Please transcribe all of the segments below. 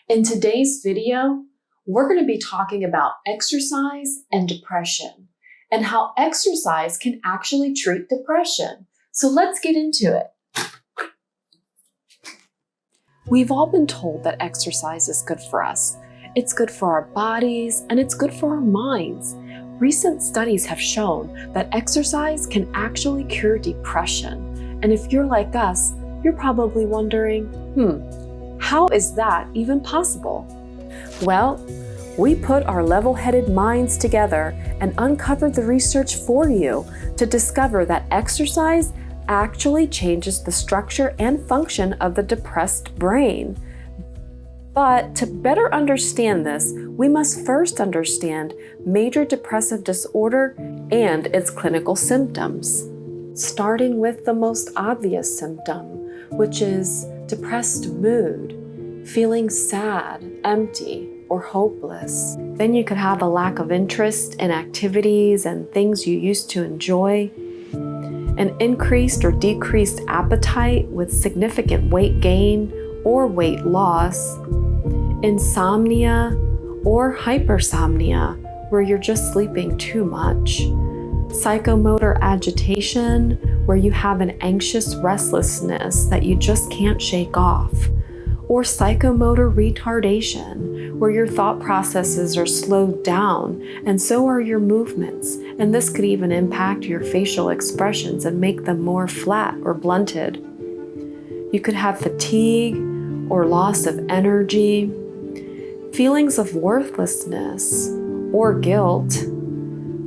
In today's video, we're going to be talking about exercise and depression and how exercise can actually treat depression. So let's get into it. We've all been told that exercise is good for us. It's good for our bodies and it's good for our minds. Recent studies have shown that exercise can actually cure depression. And if you're like us, you're probably wondering, how is that even possible? Well, we put our level-headed minds together and uncovered the research for you to discover that exercise actually changes the structure and function of the depressed brain. But to better understand this, we must first understand major depressive disorder and its clinical symptoms. Starting with the most obvious symptom, which is depressed mood, feeling sad, empty, or hopeless. Then you could have a lack of interest in activities and things you used to enjoy, an increased or decreased appetite with significant weight gain or weight loss, insomnia or hypersomnia, where you're just sleeping too much, psychomotor agitation, where you have an anxious restlessness that you just can't shake off, or psychomotor retardation, where your thought processes are slowed down and so are your movements, and this could even impact your facial expressions and make them more flat or blunted. You could have fatigue or loss of energy, feelings of worthlessness or guilt.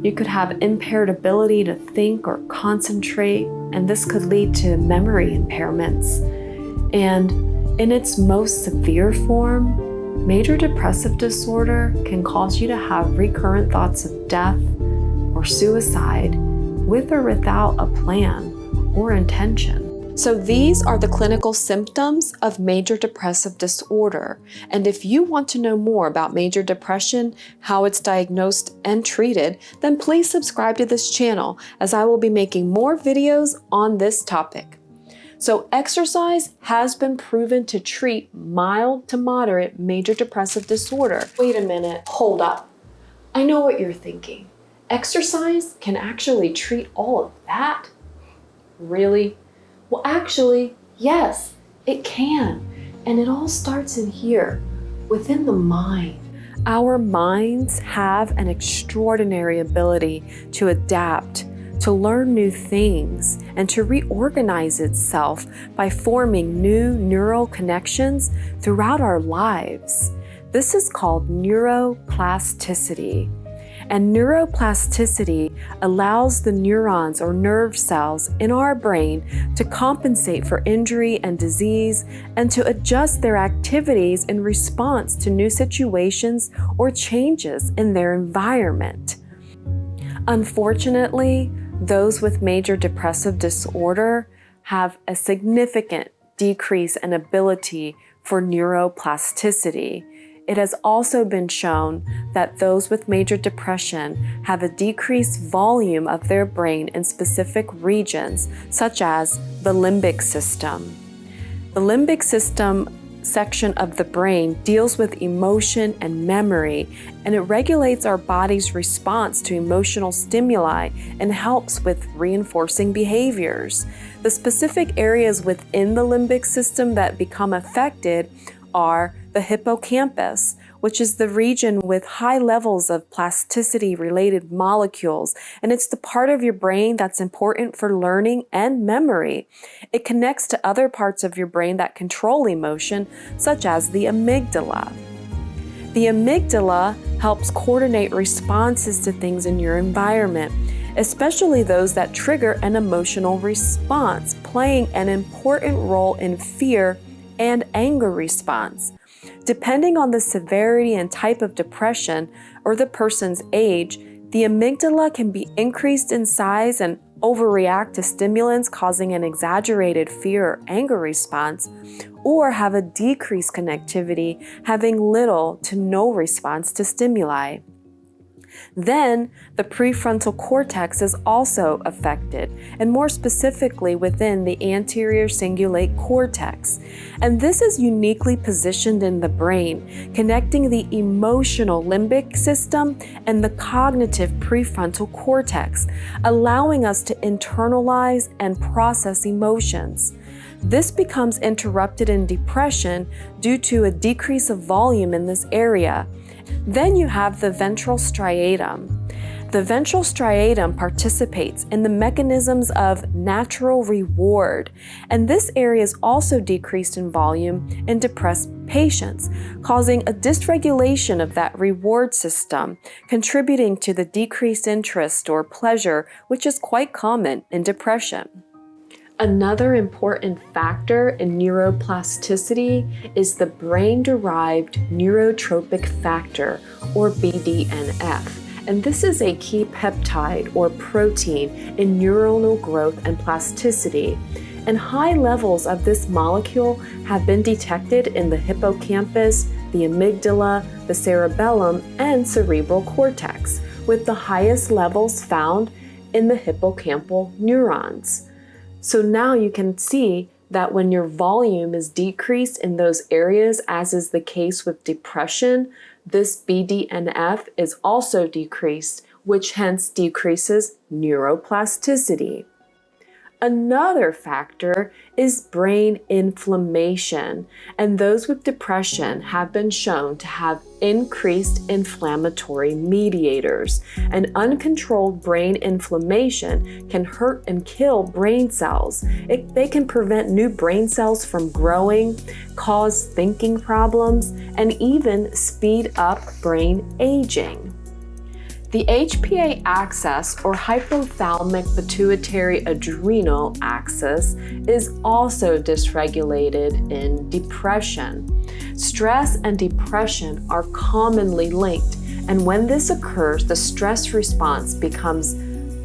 You could have impaired ability to think or concentrate, and this could lead to memory impairments. And in its most severe form, major depressive disorder can cause you to have recurrent thoughts of death or suicide with or without a plan or intention. So these are the clinical symptoms of major depressive disorder. And if you want to know more about major depression, how it's diagnosed and treated, then please subscribe to this channel as I will be making more videos on this topic. So exercise has been proven to treat mild to moderate major depressive disorder. Wait a minute, hold up. I know what you're thinking. Exercise can actually treat all of that? Really? Well, actually, yes, it can. And it all starts in here, within the mind. Our minds have an extraordinary ability to adapt, to learn new things, and to reorganize itself by forming new neural connections throughout our lives. This is called neuroplasticity. And neuroplasticity allows the neurons or nerve cells in our brain to compensate for injury and disease and to adjust their activities in response to new situations or changes in their environment. Unfortunately, those with major depressive disorder have a significant decrease in ability for neuroplasticity. It has also been shown that those with major depression have a decreased volume of their brain in specific regions, such as the limbic system. The limbic system section of the brain deals with emotion and memory, and it regulates our body's response to emotional stimuli and helps with reinforcing behaviors. The specific areas within the limbic system that become affected are the hippocampus, which is the region with high levels of plasticity-related molecules, and it's the part of your brain that's important for learning and memory. It connects to other parts of your brain that control emotion, such as the amygdala. The amygdala helps coordinate responses to things in your environment, especially those that trigger an emotional response, playing an important role in fear and anger response. Depending on the severity and type of depression or the person's age, the amygdala can be increased in size and overreact to stimulants, causing an exaggerated fear or anger response, or have a decreased connectivity, having little to no response to stimuli. Then, the prefrontal cortex is also affected, and more specifically within the anterior cingulate cortex. And this is uniquely positioned in the brain, connecting the emotional limbic system and the cognitive prefrontal cortex, allowing us to internalize and process emotions. This becomes interrupted in depression due to a decrease of volume in this area. Then you have the ventral striatum. The ventral striatum participates in the mechanisms of natural reward, and this area is also decreased in volume in depressed patients, causing a dysregulation of that reward system, contributing to the decreased interest or pleasure, which is quite common in depression. Another important factor in neuroplasticity is the brain-derived neurotrophic factor, or BDNF. And this is a key peptide or protein in neuronal growth and plasticity. And high levels of this molecule have been detected in the hippocampus, the amygdala, the cerebellum, and cerebral cortex, with the highest levels found in the hippocampal neurons. So now you can see that when your volume is decreased in those areas, as is the case with depression, this BDNF is also decreased, which hence decreases neuroplasticity. Another factor is brain inflammation, and those with depression have been shown to have increased inflammatory mediators. And uncontrolled brain inflammation can hurt and kill brain cells. They can prevent new brain cells from growing, cause thinking problems, and even speed up brain aging. The HPA axis, or hypothalamic pituitary adrenal axis, is also dysregulated in depression. Stress and depression are commonly linked, and when this occurs, the stress response becomes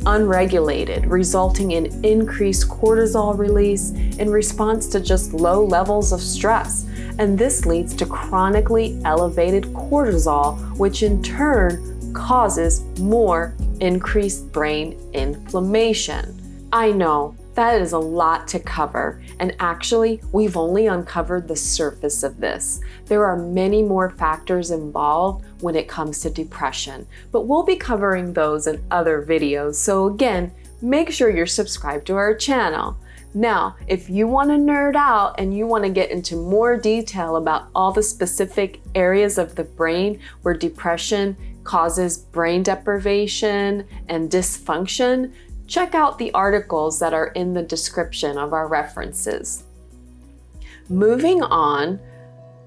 unregulated, resulting in increased cortisol release in response to just low levels of stress. And this leads to chronically elevated cortisol, which in turn causes more increased brain inflammation. I know that is a lot to cover, and actually, we've only uncovered the surface of this. There are many more factors involved when it comes to depression, but we'll be covering those in other videos. So again, make sure you're subscribed to our channel. Now, if you want to nerd out and you want to get into more detail about all the specific areas of the brain where depression causes brain deprivation and dysfunction, check out the articles that are in the description of our references. Moving on,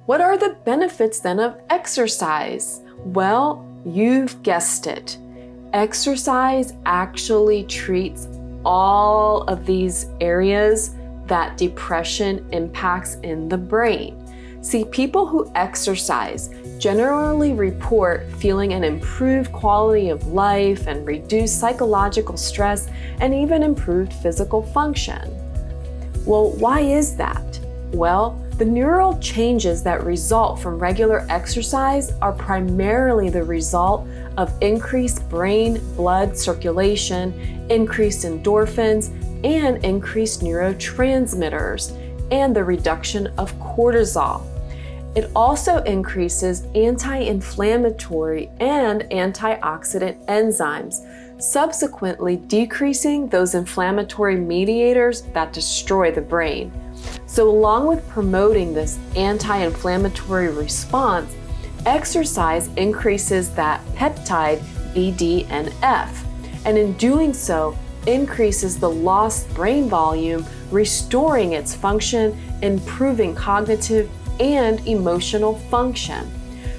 what are the benefits then of exercise? Well, you've guessed it. Exercise actually treats all of these areas that depression impacts in the brain. See, people who exercise generally report feeling an improved quality of life and reduced psychological stress and even improved physical function. Well, why is that? Well, the neural changes that result from regular exercise are primarily the result of increased brain blood circulation, increased endorphins, and increased neurotransmitters, and the reduction of cortisol. It also increases anti-inflammatory and antioxidant enzymes, subsequently decreasing those inflammatory mediators that destroy the brain. So along with promoting this anti-inflammatory response, exercise increases that peptide BDNF, and in doing so, increases the lost brain volume, restoring its function, improving cognitive and emotional function.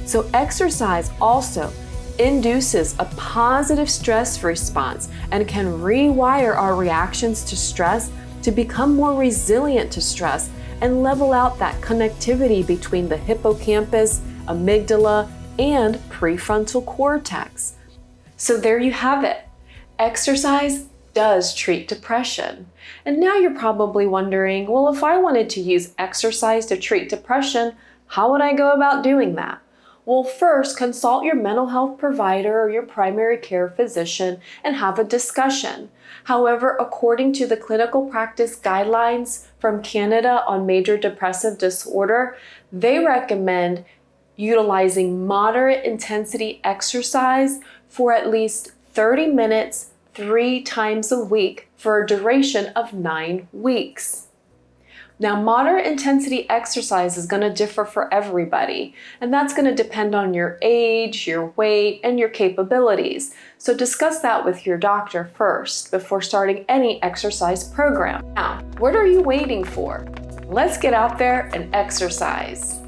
So exercise also induces a positive stress response and can rewire our reactions to stress to become more resilient to stress and level out that connectivity between the hippocampus, amygdala, and prefrontal cortex. So there you have it. Exercise does treat depression. And now you're probably wondering, well, if I wanted to use exercise to treat depression, how would I go about doing that? Well, first, consult your mental health provider or your primary care physician and have a discussion. However, according to the clinical practice guidelines from Canada on major depressive disorder, they recommend utilizing moderate intensity exercise for at least 30 minutes 3 times a week for a duration of 9 weeks. Now, moderate intensity exercise is going to differ for everybody, and that's going to depend on your age, your weight, and your capabilities. So discuss that with your doctor first before starting any exercise program. Now, what are you waiting for? Let's get out there and exercise.